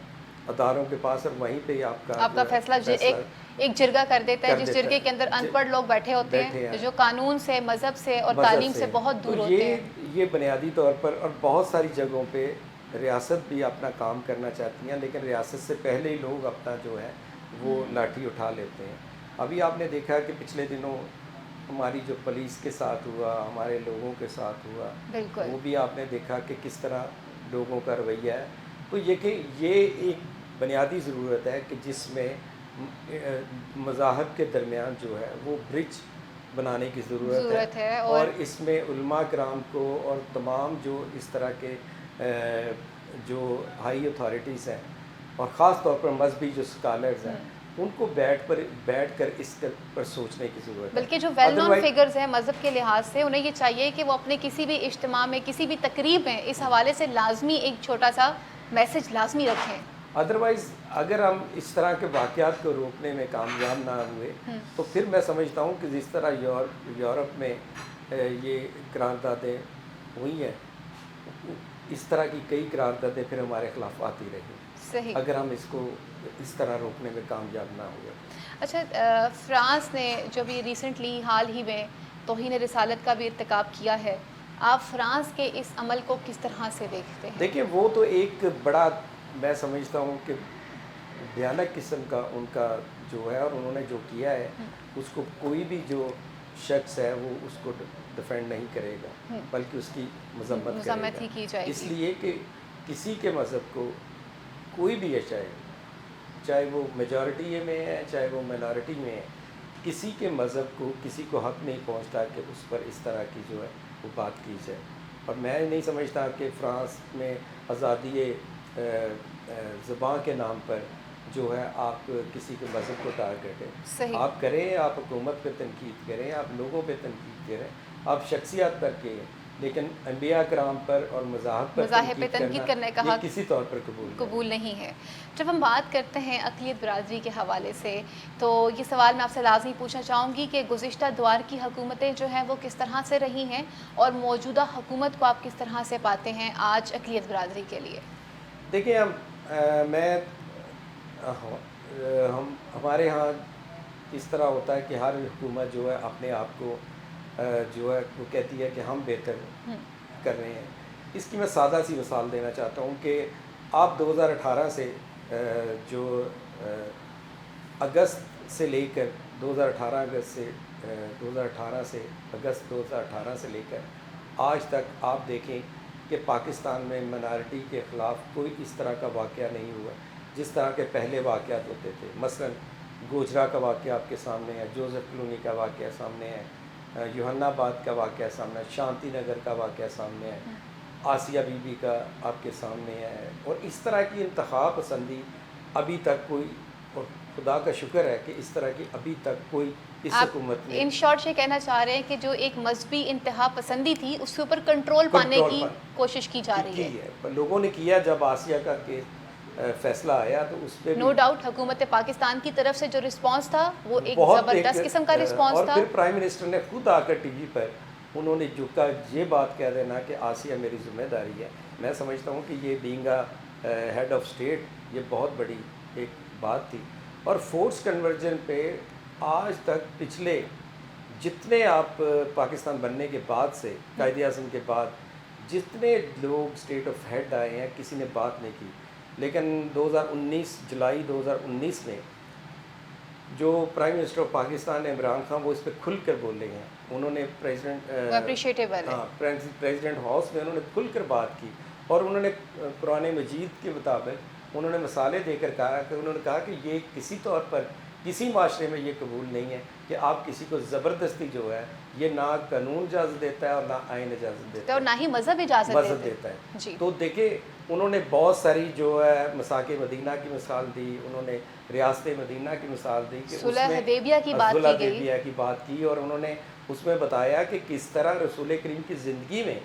اداروں کے پاس، اور وہیں پہ آپ کا فیصلہ ایک جرگہ کر دیتا ہے، جس جرگے کے اندر ان پڑھ لوگ بیٹھے ہوتے ہیں جو قانون سے، مذہب سے اور تعلیم سے بہت دور ہوتے ہیں. یہ بنیادی طور پر، اور بہت ساری جگہوں پہ ریاست بھی اپنا کام کرنا چاہتی ہیں، لیکن ریاست سے پہلے ہی لوگ اپنا جو ہے وہ لاٹھی اٹھا لیتے ہیں. ابھی آپ نے دیکھا کہ پچھلے دنوں ہماری جو پولیس کے ساتھ ہوا، ہمارے لوگوں کے ساتھ ہوا، وہ بھی آپ نے دیکھا کہ کس طرح لوگوں کا رویہ ہے. تو یہ ایک بنیادی ضرورت ہے کہ جس میں مذاہب کے درمیان جو ہے وہ برج بنانے کی ضرورت ہے، اور اس میں علماء کرام کو اور تمام جو اس طرح کے جو ہائی اتھارٹیز ہیں، اور خاص طور پر مذہبی جو اسکالرز ہیں، ان کو بیٹھ کر اس پر سوچنے کی ضرورت ہے. بلکہ جو ویل نون فگرز ہیں مذہب کے لحاظ سے، انہیں یہ چاہیے کہ وہ اپنے کسی بھی اجتماع میں، کسی بھی تقریب میں اس حوالے سے لازمی ایک چھوٹا سا میسج لازمی رکھیں. ادروائز اگر ہم اس طرح کے واقعات کو روکنے میں کامیاب نہ ہوئے تو پھر میں سمجھتا ہوں کہ جس طرح یورپ میں یہ قراردادیں ہوئی ہیں، اس طرح کی کئی قراردادیں پھر ہمارے خلاف آتی رہیں. صحیح. اگر ہم اس کو اس طرح روکنے میں کامیاب نہ ہوئے. اچھا، فرانس نے جو بھی ریسنٹلی حال ہی میں توہین رسالت کا بھی ارتکاب کیا ہے، آپ فرانس کے اس عمل کو کس طرح سے دیکھتے ہیں؟ دیکھیں وہ تو ایک بڑا، میں سمجھتا ہوں کہ بھیانک قسم کا ان کا جو ہے، اور انہوں نے جو کیا ہے اس کو کوئی بھی جو شخص ہے وہ اس کو ڈیفینڈ نہیں کرے گا، بلکہ اس کی مذمت ہی کی جائے گی. اس لیے کہ کسی کے مذہب کو کوئی بھی ہے، چاہے وہ میجورٹی میں ہے چاہے وہ مائنارٹی میں ہے، کسی کے مذہب کو کسی کو حق نہیں پہنچتا کہ اس پر اس طرح کی جو ہے وہ بات کی جائے. اور میں نہیں سمجھتا کہ فرانس میں آزادی زبان کے نام پر جو ہے آپ کسی کے مذہب کو ٹارگیٹ ہے. آپ کریں، آپ حکومت پہ تنقید کریں، آپ لوگوں پہ تنقید کریں، آپ شخصیات پر کے، لیکن انبیاء کرام پر اور مذاہب پہ تنقید کرنے کا حق کسی طور پر قبول نہیں ہے. جب ہم بات کرتے ہیں اقلیت برادری کے حوالے سے، تو یہ سوال میں آپ سے لازمی پوچھنا چاہوں گی کہ گزشتہ دوار کی حکومتیں جو ہیں وہ کس طرح سے رہی ہیں، اور موجودہ حکومت کو آپ کس طرح سے پاتے ہیں آج اقلیت برادری کے لیے؟ دیکھیں ہمارے ہاں اس طرح ہوتا ہے کہ ہر حکومت جو ہے اپنے آپ کو جو ہے وہ کہتی ہے کہ ہم بہتر کر رہے ہیں. اس کی میں سادہ سی مثال دینا چاہتا ہوں کہ آپ 2018 سے جو اگست سے لے کر 2018 سے لے کر آج تک آپ دیکھیں کہ پاکستان میں منارٹی کے خلاف کوئی اس طرح کا واقعہ نہیں ہوا جس طرح کے پہلے واقعات ہوتے تھے. مثلا گوجرا کا واقعہ آپ کے سامنے ہے، جوزف کلونی کا واقعہ سامنے ہے، یوحنا آباد کا واقعہ سامنے ہے، شانتی نگر کا واقعہ سامنے ہے، آسیہ بی بی کا آپ کے سامنے ہے. اور اس طرح کی انتہا پسندی ابھی تک کوئی، اور خدا کا شکر ہے کہ اس طرح کی ابھی تک کوئی اس حکومت نے، ان شارٹ یہ کہنا چاہ رہے ہیں کہ جو ایک مذہبی انتہا پسندی تھی اس کے اوپر کنٹرول پانے کی کوشش کی جا رہی ہے. لوگوں نے کیا. جب آسیہ کا فیصلہ آیا تو اس پہ نو ڈاؤٹ حکومت پاکستان کی طرف سے جو رسپانس تھا وہ ایک زبردست قسم کا رسپانس تھا. اور پھر پرائم منسٹر نے خود آ کر ٹی وی پر انہوں نے یہ بات کہہ دینا کہ آسیہ میری ذمہ داری ہے. میں سمجھتا ہوں کہ یہ بینگ ہیڈ آف اسٹیٹ یہ بہت بڑی ایک بات تھی. اور فورس کنورژن پہ آج تک پچھلے جتنے آپ پاکستان بننے کے بعد سے، قائد اعظم کے بعد جتنے لوگ اسٹیٹ آف ہیڈ آئے ہیں کسی نے بات نہیں کی. لیکن 2019 جولائی 2019 میں جو prime minister of Pakistan Imran Khan وہ اس پہ کھل کر بولے ہیں. انہوں نے پریزیڈنٹ ہاؤس میں انہوں نے کھل کر بات کی اور انہوں نے قرآن مجید کے مطابق انہوں نے مثالیں دے کر کہا کہ انہوں نے کہا کہ یہ کسی طور پر کسی معاشرے میں یہ قبول نہیں ہے کہ آپ کسی کو زبردستی جو ہے یہ نہ قانون اجازت دیتا ہے اور نہ آئین اجازت دیتا ہے اور نہ ہی مذہب اجازت دیتا ہے. جی. تو دیکھیں انہوں نے بہت ساری جو ہے مساک مدینہ کی مثال دی, انہوں نے ریاست مدینہ کی مثال دی کہ صلح حدیبیہ کی بات کی گئی, حدیبیہ کی بات کی, اور انہوں نے اس میں بتایا کہ کس طرح رسول کریم کی زندگی میں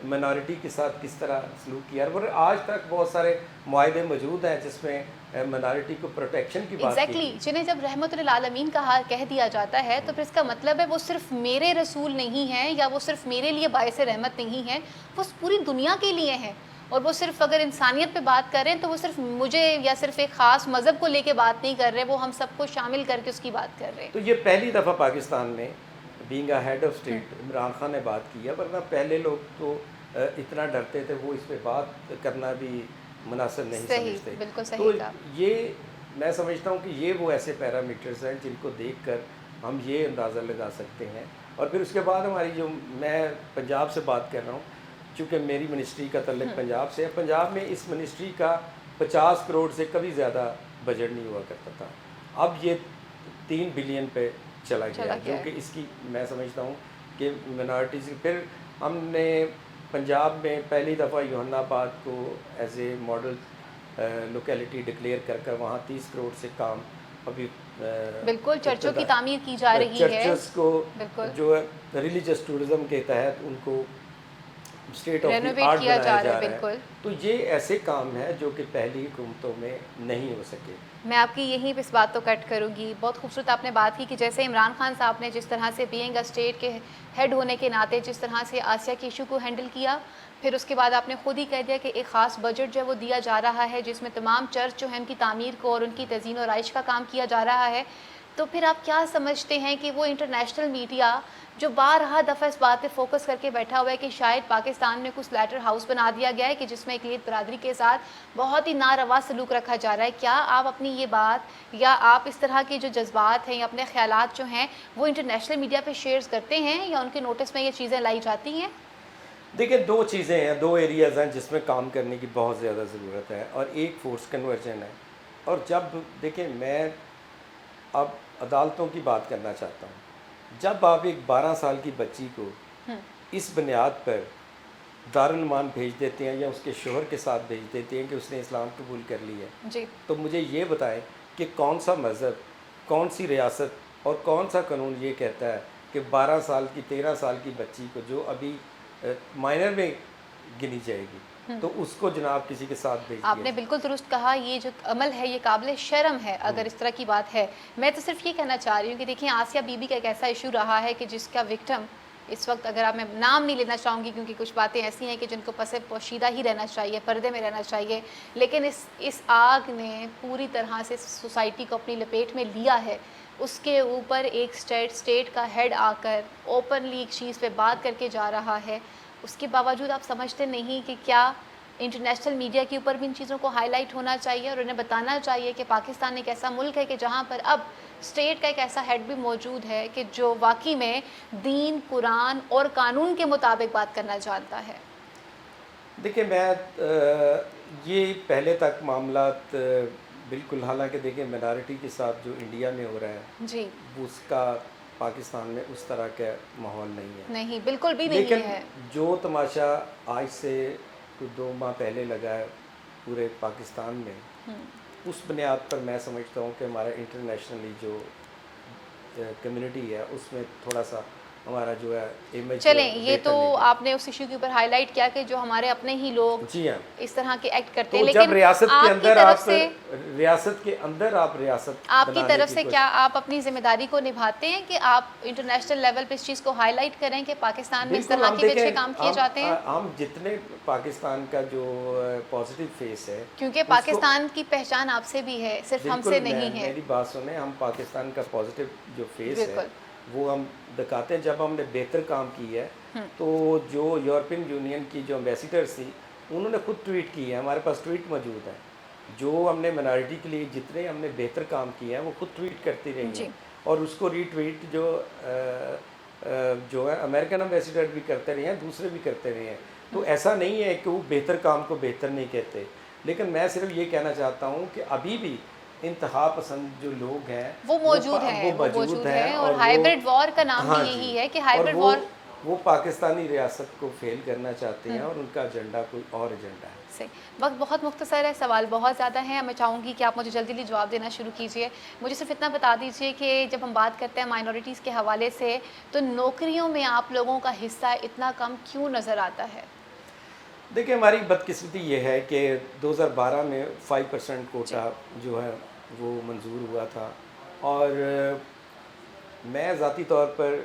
منارٹی کے ساتھ کس طرح سلوک کیا. اور آج تک بہت سارے معاہدے موجود ہیں جس میں منارٹی کو پروٹیکشن کی بات ایگزیکٹلی جنہیں جب رحمت للعالمین کا کہہ دیا جاتا ہے تو پھر اس کا مطلب ہے وہ صرف میرے رسول نہیں ہیں یا وہ صرف میرے لیے باعث رحمت نہیں ہیں, وہ پوری دنیا کے لیے ہیں. اور وہ صرف اگر انسانیت پہ بات کر رہے ہیں تو وہ صرف مجھے یا صرف ایک خاص مذہب کو لے کے بات نہیں کر رہے, وہ ہم سب کو شامل کر کے اس کی بات کر رہے ہیں. تو یہ پہلی دفعہ پاکستان میں being a head of state Imran Khan نے بات کی ہے, ورنہ پہلے لوگ تو اتنا ڈرتے تھے, وہ اس پہ بات کرنا بھی مناسب نہیں سمجھتے. بالکل تو صحیح کہا. یہ میں سمجھتا ہوں کہ یہ وہ ایسے پیرامیٹرز ہیں جن کو دیکھ کر ہم یہ اندازہ لگا سکتے ہیں. اور پھر اس کے بعد ہماری جو میں پنجاب سے بات کر رہا ہوں, چونکہ میری منسٹری کا تعلق پنجاب سے ہے, پنجاب میں اس منسٹری کا 50 کروڑ سے کبھی زیادہ بجٹ نہیں ہوا کرتا تھا. اب یہ 3 بلین پہ چلا گیا, جو کہ اس کی میں سمجھتا ہوں کہ منارٹیز. پھر ہم نے پنجاب میں پہلی دفعہ یوحنا آباد کو as a model locality declare کر کر وہاں 30 کروڑ سے کام ابھی بالکل چرچوں کی تعمیر کی جا رہی ہے. چرچز کو جو ریلیجس ٹورزم کے تحت ان کو اسٹیٹ آف دی آرٹ بنایا جا رہا ہے. تو یہ ایسے کام ہیں جو کہ پہلی حکومتوں میں نہیں ہو سکے. میں آپ کی یہیں پہ اس بات تو کٹ کروں گی. بہت خوبصورت آپ نے بات کی کہ جیسے عمران خان صاحب نے جس طرح سے بینگ اے اسٹیٹ کے ہیڈ ہونے کے ناطے جس طرح سے آسیہ کے ایشو کو ہینڈل کیا, پھر اس کے بعد آپ نے خود ہی کہہ دیا کہ ایک خاص بجٹ جو ہے وہ دیا جا رہا ہے جس میں تمام چرچ جو ہیں ان کی تعمیر کو اور ان کی تزئین و آرائش کا کام کیا جا رہا ہے. تو پھر آپ کیا سمجھتے ہیں کہ وہ انٹرنیشنل میڈیا جو بارہا دفعہ اس بات پہ فوکس کر کے بیٹھا ہوا ہے کہ شاید پاکستان میں کچھ لیٹر ہاؤس بنا دیا گیا ہے کہ جس میں اقلیت برادری کے ساتھ بہت ہی ناروا سلوک رکھا جا رہا ہے, کیا آپ اپنی یہ بات یا آپ اس طرح کے جو جذبات ہیں یا اپنے خیالات جو ہیں وہ انٹرنیشنل میڈیا پہ شیئرز کرتے ہیں یا ان کے نوٹس میں یہ چیزیں لائی جاتی ہیں؟ دیکھیں 2 چیزیں ہیں, 2 ایریاز ہیں جس میں کام کرنے کی بہت زیادہ ضرورت ہے, اور ایک فورس کنورژن ہے. اور جب دیکھیں میں اب عدالتوں کی بات کرنا چاہتا ہوں, جب آپ ایک 12 سال کی بچی کو اس بنیاد پر دارالمان بھیج دیتے ہیں یا اس کے شوہر کے ساتھ بھیج دیتے ہیں کہ اس نے اسلام قبول کر لی ہے, تو مجھے یہ بتائیں کہ کون سا مذہب, کون سی ریاست اور کون سا قانون یہ کہتا ہے کہ 12 سال کی 13 سال کی بچی کو جو ابھی مائنر میں گنی جائے گی تو اس کو جناب کسی کے ساتھ بھیج دیا. آپ نے بالکل درست کہا, یہ جو عمل ہے یہ قابل شرم ہے اگر اس طرح کی بات ہے. میں تو صرف یہ کہنا چاہ رہی ہوں کہ دیکھیں آسیہ بی بی کا ایک ایسا ایشو رہا ہے کہ جس کا وکٹم اس وقت, اگر آپ میں نام نہیں لینا چاہوں گی کیونکہ کچھ باتیں ایسی ہیں کہ جن کو پس پوشیدہ ہی رہنا چاہیے, پردے میں رہنا چاہیے, لیکن اس آگ نے پوری طرح سے سوسائٹی کو اپنی لپیٹ میں لیا ہے. اس کے اوپر ایک اسٹیٹ کا ہیڈ آ کر اوپنلی ایک چیز پہ بات کر کے جا رہا ہے. اس کے باوجود آپ سمجھتے نہیں کہ کیا انٹرنیشنل میڈیا کے اوپر بھی ان چیزوں کو ہائی لائٹ ہونا چاہیے اور انہیں بتانا چاہیے کہ پاکستان ایک ایسا ملک ہے کہ جہاں پر اب اسٹیٹ کا ایک ایسا ہیڈ بھی موجود ہے کہ جو واقعی میں دین, قرآن اور قانون کے مطابق بات کرنا جانتا ہے. دیکھیں میں یہ پہلے تک معاملات بالکل, حالانکہ دیکھیں منارٹی کے ساتھ جو انڈیا میں ہو رہا ہے جی اس کا پاکستان میں اس طرح کا ماحول نہیں ہے. نہیں, بالکل بھی نہیں لیکن ہے. جو تماشا آج سے کچھ 2 ماہ پہلے لگا ہے پورے پاکستان میں, اس بنیاد پر میں سمجھتا ہوں کہ ہمارا انٹرنیشنلی جو کمیونٹی ہے اس میں تھوڑا سا ہمارا جو ہے امیج. چلیں یہ تو آپ نے اس ایشو کے اوپر ہائی لائٹ کیا کہ جو ہمارے اپنے ہی لوگ جی ہاں اس طرح کے ایکٹ کرتے ہیں, لیکن جب ریاست کے اندر آپ آپ کی طرف سے کیا آپ اپنی ذمہ داری کو نبھاتے ہیں کہ آپ انٹرنیشنل لیول پہ اس چیز کو ہائی لائٹ کریں کہ پاکستان میں اس طرح کے اچھے کام کیے جاتے ہیں؟ ہم جتنے پاکستان کا جو پازیٹیو فیس ہے, کیونکہ پاکستان کی پہچان آپ سے بھی ہے, صرف ہم سے نہیں ہے. میری بات سنیں, ہم پاکستان کا پازیٹیو جو فیس ہے وہ ہم دکھاتے ہیں. جب ہم نے بہتر کام کی ہے تو جو یورپین یونین کی جو امبیسیڈرز تھی انہوں نے خود ٹویٹ کی ہے, ہمارے پاس ٹویٹ موجود ہے جو ہم نے منارٹی کے لیے جتنے ہم نے بہتر کام کیے ہیں وہ خود ٹویٹ کرتی رہی ہیں, اور اس کو ری ٹویٹ جو ہے امریکن امبیسیڈر بھی کرتے رہے ہیں, دوسرے بھی کرتے رہے ہیں. تو ایسا نہیں ہے کہ وہ بہتر کام کو بہتر نہیں کہتے, لیکن میں صرف یہ کہنا چاہتا ہوں کہ ابھی بھی انتہا پسند جو لوگ ہیں وہ موجود ہیں, اور ہائبرڈ وار کا نام بھی یہی ہے کہ ہائبرڈ وار وہ پاکستانی ریاست کو فیل کرنا چاہتے ہیں, اور ان کا ایجنڈا کوئی اور ایجنڈا ہے. صحیح. وقت بہت مختصر ہے, سوال بہت زیادہ ہیں, میں چاہوں گی کہ آپ مجھے جلدی جواب دینا شروع کیجئے. مجھے صرف اتنا بتا دیجئے کہ جب ہم بات کرتے ہیں مائنورٹیز کے حوالے سے, تو نوکریوں میں آپ لوگوں کا حصہ اتنا کم کیوں نظر آتا ہے؟ دیکھیں, ہماری بدقسمتی یہ ہے کہ 2012 میں 5% کوٹا جو ہے وہ منظور ہوا تھا, اور میں ذاتی طور پر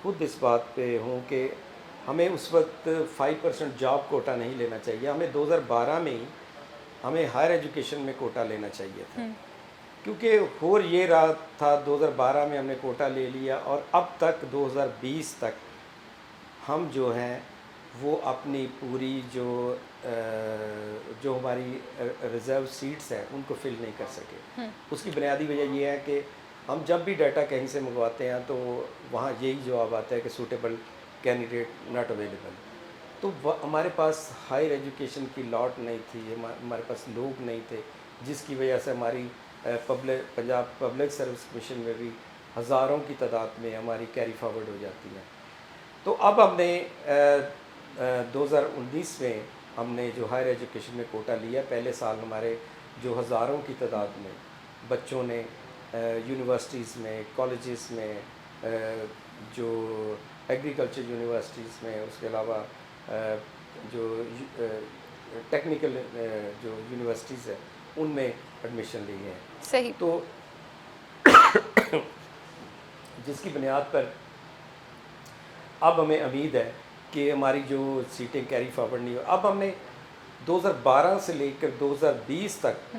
خود اس بات پہ ہوں کہ ہمیں اس وقت 5% جاب کوٹا نہیں لینا چاہیے. ہمیں 2012 میں ہی ہمیں ہائر ایجوکیشن میں کوٹا لینا چاہیے تھا, کیونکہ ہو یہ رہا تھا 2012 میں ہم نے کوٹا لے لیا, اور اب تک 2020 تک ہم جو ہیں وہ اپنی پوری جو ہماری ریزرو سیٹس ہیں ان کو فل نہیں کر سکے. اس کی بنیادی وجہ یہ ہے کہ ہم جب بھی ڈیٹا کہیں سے منگواتے ہیں تو وہاں یہی جواب آتا ہے کہ سوٹیبل کینڈیڈیٹ ناٹ اویلیبل. تو ہمارے پاس ہائر ایجوکیشن کی لاٹ نہیں تھی, ہمارے پاس لوگ نہیں تھے, جس کی وجہ سے ہماری پنجاب پبلک سروس کمیشن میں بھی ہزاروں کی تعداد میں ہماری کیری فارورڈ ہو جاتی ہے. تو اب ہم نے 2019 میں ہم نے جو ہائر ایجوکیشن میں کوٹا لیا, پہلے سال ہمارے جو ہزاروں کی تعداد میں بچوں نے یونیورسٹیز میں, کالجز میں, جو ایگریکلچر یونیورسٹیز میں, اس کے علاوہ جو ٹیکنیکل جو یونیورسٹیز ہیں ان میں ایڈمیشن لی ہے. صحیح. تو جس کی بنیاد پر اب ہمیں امید ہے کہ ہماری جو سیٹیں کیری فارورڈ نہیں ہو. اب ہم نے 2012 سے لے کر 2020 تک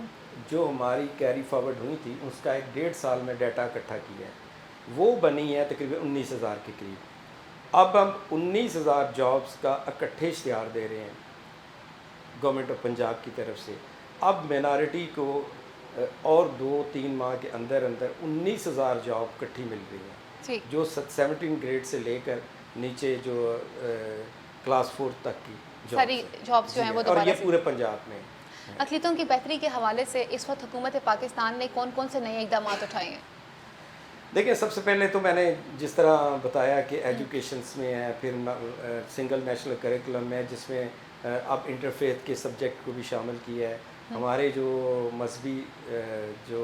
جو ہماری کیری فارورڈ ہوئی تھی اس کا 1.5 سال میں ڈیٹا اکٹھا کیا ہے, وہ بنی ہے تقریباً 19,000 کے قریب. اب ہم 19,000 جابس کا اکٹھے اشتہار دے رہے ہیں گورنمنٹ آف پنجاب کی طرف سے. اب مینارٹی کو اور 2-3 ماہ کے اندر 19,000 جاب اکٹھی مل رہی ہیں, جو 17 گریڈ سے لے کر نیچے جو کلاس 4 تک کی ساری جابس جو ہیں وہ اور یہ پورے پنجاب میں. اقلیتوں کی بہتری کے حوالے سے اس وقت حکومت پاکستان نے کون کون سے نئے اقدامات اٹھائے ہیں؟ دیکھیں, سب سے پہلے تو میں نے جس طرح بتایا کہ ایجوکیشنس میں ہے, پھر سنگل نیشنل کریکولم ہے جس میں اب انٹرفیتھ کے سبجیکٹ کو بھی شامل کیا ہے. ہمارے جو مذہبی جو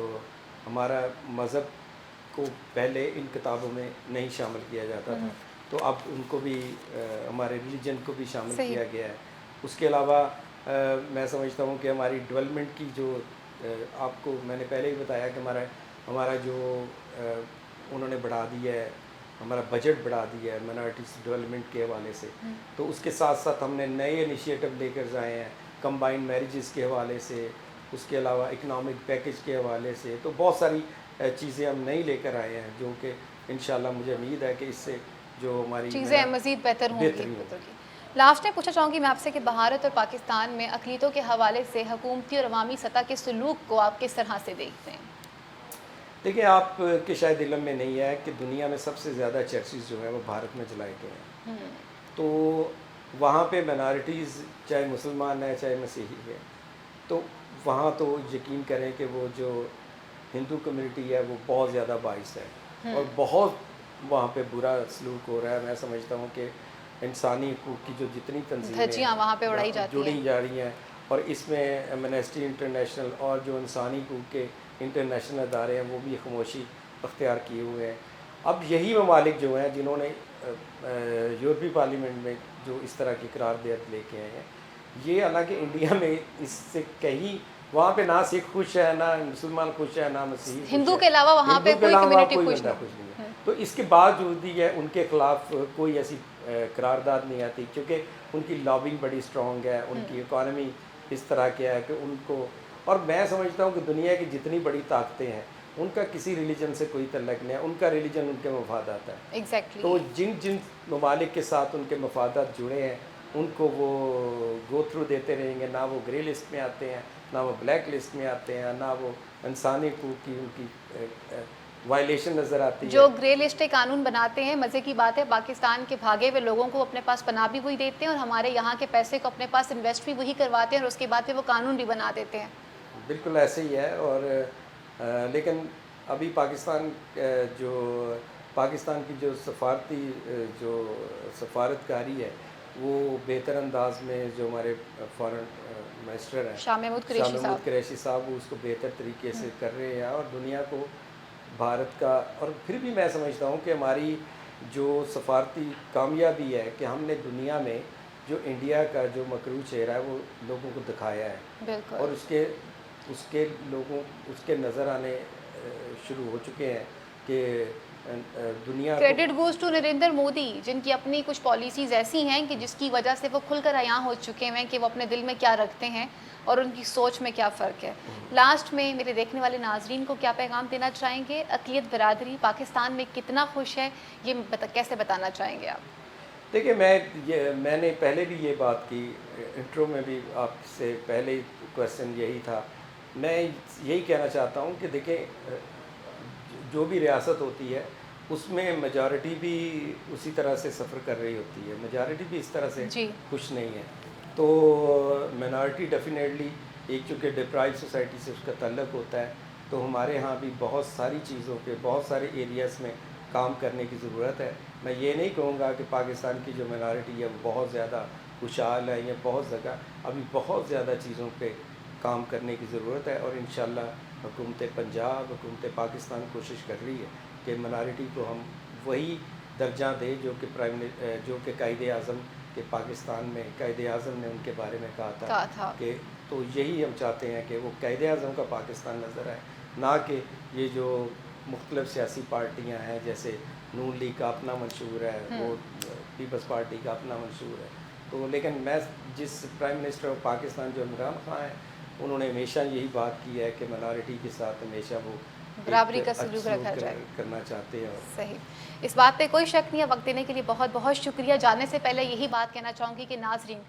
ہمارا مذہب کو پہلے ان کتابوں میں نہیں شامل کیا جاتا تھا, تو اب ان کو بھی ہمارے ریلیجن کو بھی شامل کیا گیا ہے. اس کے علاوہ میں سمجھتا ہوں کہ ہماری ڈیولپمنٹ کی جو آپ کو میں نے پہلے ہی بتایا کہ ہمارا جو انہوں نے بڑھا دیا ہے, ہمارا بجٹ بڑھا دیا ہے مائنارٹیز ڈیولپمنٹ کے حوالے سے. تو اس کے ساتھ ساتھ ہم نے نئے انیشیٹو لے کر آئے ہیں کمبائنڈ میریجز کے حوالے سے, اس کے علاوہ اکنامک پیکیج کے حوالے سے. تو بہت ساری چیزیں ہم نئی لے کر آئے ہیں جو کہ انشاءاللہ مجھے امید ہے کہ اس سے جو ہماری چیزیں مزید بہتر ہوں گی. لاسٹ میں پوچھنا چاہوں گی میں آپ سے کہ بھارت اور پاکستان میں اقلیتوں کے حوالے سے حکومتی اور عوامی سطح کے سلوک کو آپ کس طرح سے دیکھتے ہیں؟ دیکھیں, آپ کے شاید علم میں نہیں ہے کہ دنیا میں سب سے زیادہ چرچز جو ہیں وہ بھارت میں جلائے گئے ہیں. تو وہاں پہ مائنارٹیز چاہے مسلمان ہے چاہے مسیحی ہے, تو وہاں تو یقین کریں کہ وہ جو ہندو کمیونٹی ہے وہ بہت زیادہ باعث ہے, اور بہت وہاں پہ برا سلوک ہو رہا ہے. میں سمجھتا ہوں کہ انسانی حقوق کی جو جتنی تنظیمیں وہاں پہ اڑائی جڑی جا رہی ہیں, اور اس میں ایمنسٹی انٹرنیشنل اور جو انسانی حقوق کے انٹرنیشنل ادارے ہیں وہ بھی خاموشی اختیار کیے ہوئے ہیں. اب یہی ممالک جو ہیں جنہوں نے یورپی پارلیمنٹ میں جو اس طرح کی قرارداد لے کے آئے ہیں, یہ حالانکہ انڈیا میں اس سے کہیں وہاں پہ نہ سکھ خوش ہے, نہ مسلمان خوش ہے, نہ مسیحی, ہندو کے علاوہ وہاں پہ کوئی کمیونٹی خوش نہیں ہے. تو اس کے باوجود بھی ہے ان کے خلاف کوئی ایسی قرارداد نہیں آتی, کیونکہ ان کی لابنگ بڑی اسٹرانگ ہے, ان کی اکانومی اس طرح کیا ہے کہ ان کو, اور میں سمجھتا ہوں کہ دنیا کی جتنی بڑی طاقتیں ہیں ان کا کسی ریلیجن سے کوئی تعلق نہیں ہے, ان کا ریلیجن ان کے مفادات ہے. ایگزیکٹلی. تو جن ممالک کے ساتھ ان کے مفادات جڑے ہیں ان کو وہ گو تھرو دیتے رہیں گے، نہ وہ گرے لسٹ میں آتے ہیں، نہ وہ بلیک لسٹ میں آتے ہیں، نہ وہ انسانی حقوق کی ان کی وائلیشن نظر آتی ہے. جو گرے لسٹ قانون بناتے ہیں، مزے کی بات ہے پاکستان کے بھاگے ہوئے لوگوں کو اپنے پاس پناہ بھی وہی دیتے ہیں اور ہمارے یہاں کے پیسے کو اپنے پاس انویسٹ بھی وہی کرواتے ہیں اور اس کے بعد پھر وہ قانون بھی بنا دیتے ہیں. بالکل ایسے ہی ہے. اور لیکن ابھی پاکستان کی جو سفارتی جو سفارتکاری ہے وہ بہتر انداز میں جو ہمارے فارن منسٹر ہیں شاہ محمود قریشی صاحب وہ اس کو بہتر طریقے سے کر رہے ہیں اور دنیا کو بھارت کا. اور پھر بھی میں سمجھتا ہوں کہ ہماری جو سفارتی کامیابی ہے کہ ہم نے دنیا میں جو انڈیا کا جو مکروہ چہرہ ہے وہ لوگوں کو دکھایا ہے. بالکل. اور اس کے لوگوں اس کے نظر آنے شروع ہو چکے ہیں کہ دنیا credit goes to Narendra Modi, جن کی اپنی کچھ پالیسیز ایسی ہیں کہ جس کی وجہ سے وہ کھل کر عیاں ہو چکے ہیں کہ وہ اپنے دل میں کیا رکھتے ہیں اور ان کی سوچ میں کیا فرق ہے. لاسٹ میں میرے دیکھنے والے ناظرین کو کیا پیغام دینا چاہیں گے؟ اقلیت برادری پاکستان میں کتنا خوش ہے، یہ کیسے بتانا چاہیں گے آپ؟ دیکھیں میں نے پہلے بھی یہ بات کی، انٹرو میں بھی آپ سے پہلے کویسچن یہی تھا. میں یہی کہنا چاہتا ہوں کہ دیکھیں جو بھی ریاست ہوتی ہے اس میں میجارٹی بھی اسی طرح سے سفر کر رہی ہوتی ہے، میجارٹی بھی اس طرح سے خوش نہیں ہے. تو مینارٹی ڈیفینیٹلی ایک چونکہ ڈپرائیو سوسائٹی سے اس کا تعلق ہوتا ہے، تو ہمارے ہاں بھی بہت ساری چیزوں پہ بہت سارے ایریاز میں کام کرنے کی ضرورت ہے. میں یہ نہیں کہوں گا کہ پاکستان کی جو مینارٹی ہے وہ بہت زیادہ خوشحال ہے یا بہت جگہ، ابھی بہت زیادہ چیزوں پہ کام کرنے کی ضرورت ہے. اور انشاءاللہ حکومت پنجاب، حکومت پاکستان کوشش کر رہی ہے کہ مینارٹی کو ہم وہی درجہ دیں جو کہ قائد اعظم کہ پاکستان میں قائد اعظم نے ان کے بارے میں کہا تھا کہ تو یہی ہم چاہتے ہیں کہ وہ قائد اعظم کا پاکستان نظر آئے، نہ کہ یہ جو مختلف سیاسی پارٹیاں ہیں جیسے نون لیگ کا اپنا منشور ہے، وہ پیپلز پارٹی کا اپنا منشور ہے. تو لیکن میں جس پرائم منسٹر آف پاکستان جو عمران خان ہیں انہوں نے ہمیشہ یہی بات کی ہے کہ مینارٹی کے ساتھ ہمیشہ وہ برابری کا سلوک رکھا جائے، کرنا چاہتے ہیں. صحیح، اس بات پہ کوئی شک نہیں ہے. وقت دینے کے لیے بہت بہت شکریہ. جانے سے پہلے یہی بات کہنا چاہوں گی کہ ناظرین،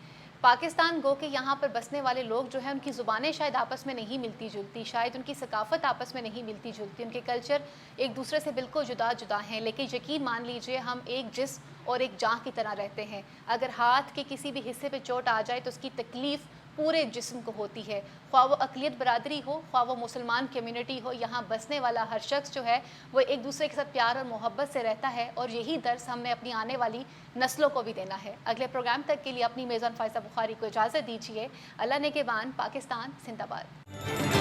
پاکستان گو کہ یہاں پر بسنے والے لوگ جو ہیں ان کی زبانیں شاید آپس میں نہیں ملتی جلتی، شاید ان کی ثقافت آپس میں نہیں ملتی جلتی، ان کے کلچر ایک دوسرے سے بالکل جدا جدا ہیں، لیکن یقین مان لیجئے ہم ایک جسم اور ایک جان کی طرح رہتے ہیں. اگر ہاتھ کے کسی بھی حصے پہ چوٹ آ جائے تو اس کی تکلیف پورے جسم کو ہوتی ہے، خواہ وہ اقلیت برادری ہو، خواہ وہ مسلمان کمیونٹی ہو. یہاں بسنے والا ہر شخص جو ہے وہ ایک دوسرے کے ساتھ پیار اور محبت سے رہتا ہے اور یہی درس ہم نے اپنی آنے والی نسلوں کو بھی دینا ہے. اگلے پروگرام تک کے لیے اپنی میزبان فائزہ بخاری کو اجازت دیجیے. اللہ نگہبان. پاکستان زندہ باد.